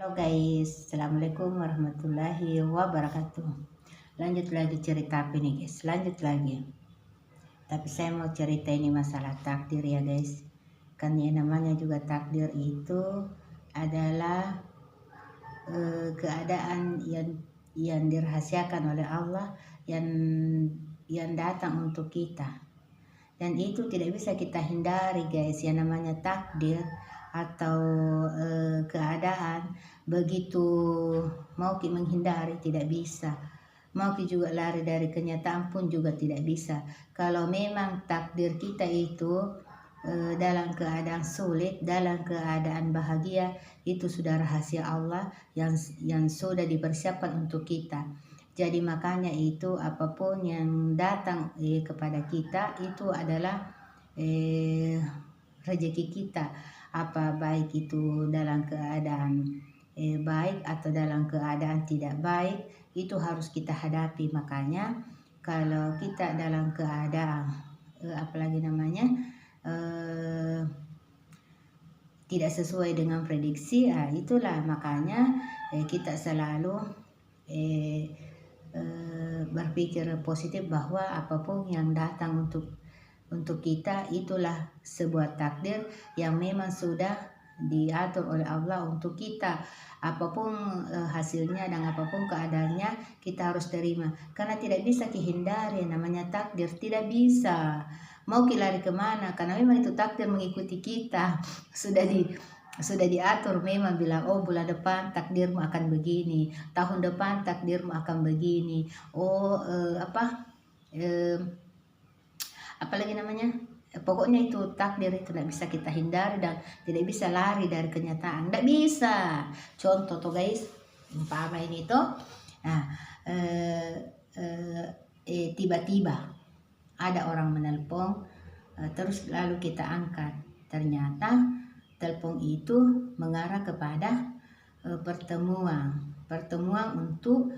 Halo guys, Assalamualaikum warahmatullahi wabarakatuh. Lanjut lagi cerita apa nih guys, lanjut lagi. Tapi saya mau cerita ini masalah takdir ya guys. Kan yang namanya juga takdir itu adalah keadaan yang dirahasiakan oleh Allah yang datang untuk kita. Dan itu tidak bisa kita hindari guys, yang namanya takdir atau keadaan. Begitu mau kita menghindari tidak bisa, mau kita juga lari dari kenyataan pun juga tidak bisa. Kalau memang takdir kita itu dalam keadaan sulit, dalam keadaan bahagia, itu sudah rahasia Allah yang sudah dipersiapkan untuk kita. Jadi makanya itu apapun yang datang kepada kita itu adalah rezeki kita. Apa baik itu dalam keadaan baik atau dalam keadaan tidak baik, itu harus kita hadapi. Makanya kalau kita dalam keadaan apalagi namanya tidak sesuai dengan prediksi, itulah makanya kita selalu berpikir positif bahwa apapun yang datang untuk kita itulah sebuah takdir yang memang sudah diatur oleh Allah untuk kita. Apapun hasilnya dan apapun keadaannya kita harus terima, karena tidak bisa dihindari namanya takdir, tidak bisa mau lari kemana, karena memang itu takdir mengikuti kita. Sudah diatur memang bilang, oh bulan depan takdirmu akan begini, tahun depan takdirmu akan begini. Apalagi namanya, pokoknya itu takdir, itu tidak bisa kita hindari dan tidak bisa lari dari kenyataan, tidak bisa. Contoh tuh guys, umpama ini tuh, tiba-tiba ada orang menelpon, terus lalu kita angkat, ternyata telepon itu mengarah kepada pertemuan untuk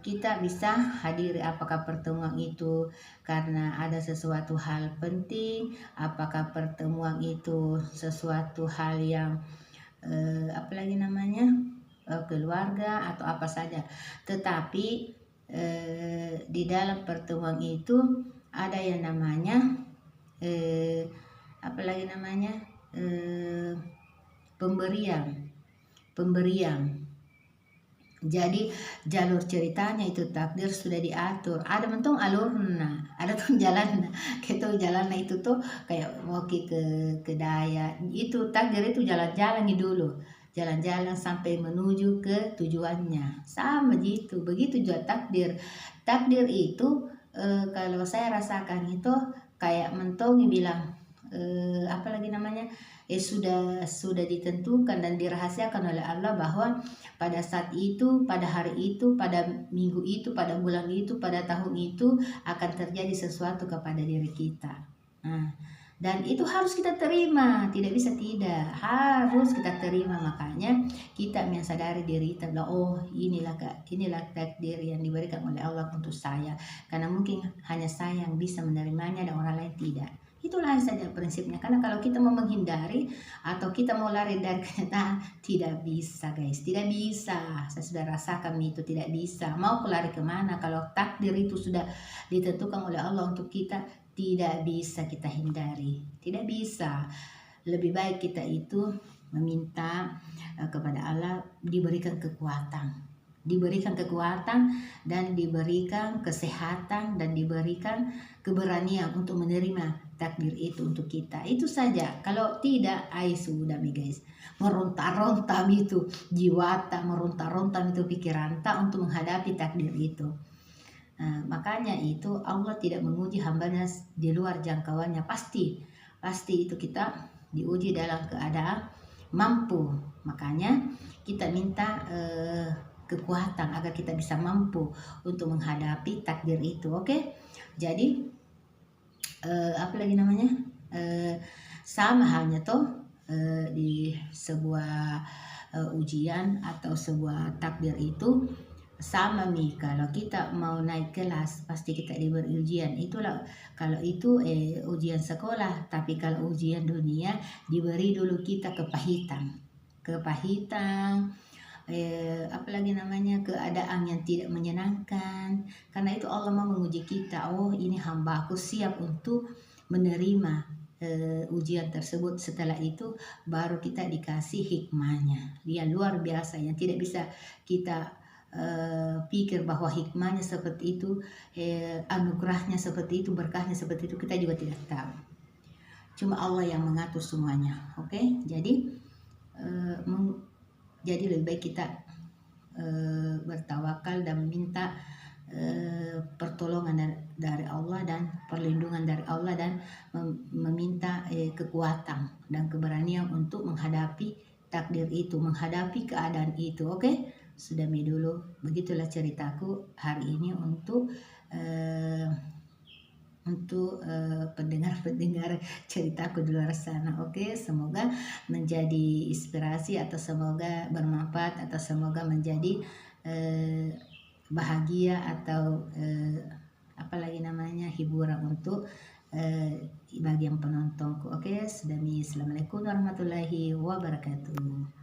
kita bisa hadiri. Apakah pertemuan itu karena ada sesuatu hal penting, apakah pertemuan itu sesuatu hal yang apalagi namanya keluarga atau apa saja, tetapi di dalam pertemuan itu ada yang namanya apalagi namanya pemberian. Jadi jalur ceritanya itu takdir sudah diatur, ada mentong alurna, ada tuh jalan, gitu jalan itu tuh kayak mau ke daya, itu takdir itu jalan-jalan dulu, jalan-jalan sampai menuju ke tujuannya, sama gitu. Begitu juga takdir itu kalau saya rasakan itu kayak mentong bilang apalagi namanya sudah ditentukan dan dirahasiakan oleh Allah bahwa pada saat itu, pada hari itu, pada minggu itu, pada bulan itu, pada tahun itu akan terjadi sesuatu kepada diri kita. Dan itu harus kita terima, tidak bisa tidak, harus kita terima. Makanya kita mensadari diri kita, oh inilah takdir yang diberikan oleh Allah untuk saya, karena mungkin hanya saya yang bisa menerimanya dan orang lain tidak. Itulah saja prinsipnya. Karena kalau kita mau menghindari atau kita mau lari dari kenyataan, tidak bisa guys, tidak bisa. Saya sudah rasakan itu tidak bisa. Mau lari kemana kalau takdir itu sudah ditentukan oleh Allah untuk kita, tidak bisa kita hindari, tidak bisa. Lebih baik kita itu meminta kepada Allah diberikan kekuatan dan diberikan kesehatan dan diberikan keberanian untuk menerima takdir itu untuk kita. Itu saja. Kalau tidak, sudah nih guys, meronta-ronta itu jiwa tak, meronta-ronta itu pikiran tak untuk menghadapi takdir itu. Makanya itu Allah tidak menguji hambanya di luar jangkauannya. Pasti itu kita diuji dalam keadaan mampu. Makanya kita minta kekuatan agar kita bisa mampu untuk menghadapi takdir itu. Oke? Jadi apalagi namanya sama halnya tuh di sebuah ujian atau sebuah takdir itu sama nih. Kalau kita mau naik kelas pasti kita diberi ujian. Itulah kalau itu ujian sekolah. Tapi kalau ujian dunia diberi dulu kita kepahitan kepahitan, apalagi namanya keadaan yang tidak menyenangkan. Karena itu Allah mau menguji kita. Oh, ini hamba aku siap untuk menerima ujian tersebut. Setelah itu baru kita dikasih hikmahnya. Dia luar biasa yang tidak bisa kita pikir bahwa hikmahnya seperti itu, anugerahnya seperti itu, berkahnya seperti itu, kita juga tidak tahu. Cuma Allah yang mengatur semuanya. Oke, jadi jadi lebih baik kita bertawakal dan meminta pertolongan dari Allah dan perlindungan dari Allah, dan meminta kekuatan dan keberanian untuk menghadapi takdir itu, menghadapi keadaan itu. Oke, sudah dulu begitulah ceritaku hari ini untuk pendengar-pendengar ceritaku di luar sana. Oke, semoga menjadi inspirasi, atau semoga bermanfaat, atau semoga menjadi bahagia, atau apalagi namanya hiburan untuk bagi yang penontonku. Oke, Assalamualaikum warahmatullahi wabarakatuh.